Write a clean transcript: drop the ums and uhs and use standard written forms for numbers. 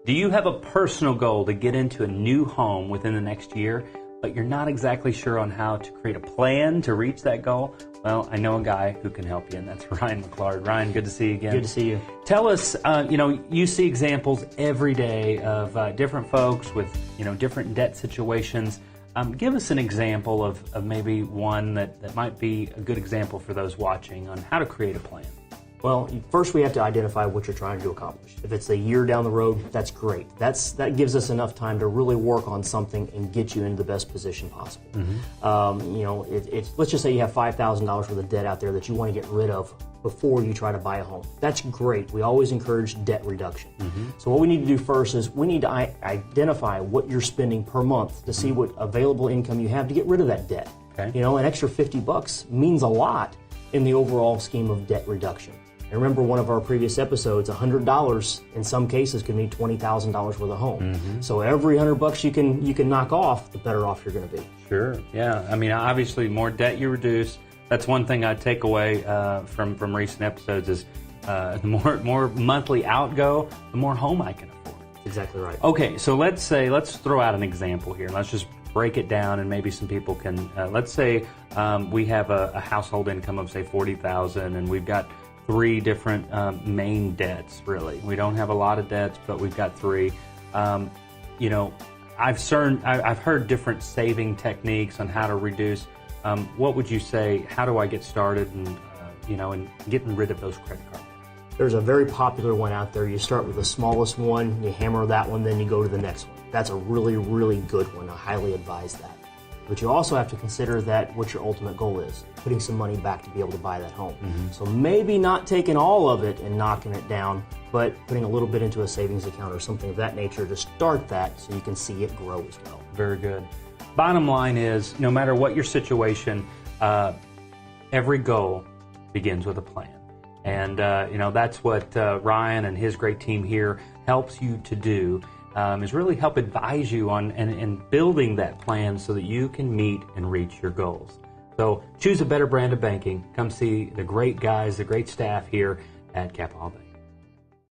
Do you have a personal goal to get into a new home within the next year, but you're not exactly sure on how to create a plan to reach that goal? Well, I know a guy who can help you, and that's Ryan McClard. Ryan, good to see you again. Good to see you. Tell us, you see examples every day of different folks with, different debt situations. Give us an example of maybe one that might be a good example for those watching on how to create a plan. Well, first we have to identify what you're trying to accomplish. If it's a year down the road, that's great. That gives us enough time to really work on something and get you into the best position possible. Mm-hmm. Let's just say you have $5,000 worth of debt out there that you want to get rid of before you try to buy a home. That's great. We always encourage debt reduction. Mm-hmm. So what we need to do first is we need to identify what you're spending per month to see what available income you have to get rid of that debt. Okay. An extra $50 means a lot in the overall scheme of debt reduction. And remember one of our previous episodes, $100 in some cases can mean $20,000 worth of home. Mm-hmm. So every $100 you can knock off, the better off you're going to be. Sure. Yeah. I mean, obviously, more debt you reduce. That's one thing I take away from recent episodes is the more monthly outgo, the more home I can afford. Exactly right. Okay. So let's throw out an example here. Let's just break it down, and maybe some people can. Let's say we have a household income of say $40,000, and we've got 3 different main debts, really. We don't have a lot of debts, but we've got 3. I've heard different saving techniques on how to reduce. What would you say? How do I get started and getting rid of those credit cards? There's a very popular one out there. You start with the smallest one, you hammer that one, then you go to the next one. That's a really, really good one. I highly advise that. But you also have to consider that what your ultimate goal is, putting some money back to be able to buy that home. Mm-hmm. So maybe not taking all of it and knocking it down, but putting a little bit into a savings account or something of that nature to start that so you can see it grow as well. Very good. Bottom line is, no matter what your situation, every goal begins with a plan. And, that's what Ryan and his great team here helps you to do. Is really help advise you on and building that plan so that you can meet and reach your goals. So choose a better brand of banking. Come see the great guys, the great staff here at Capaha Bank.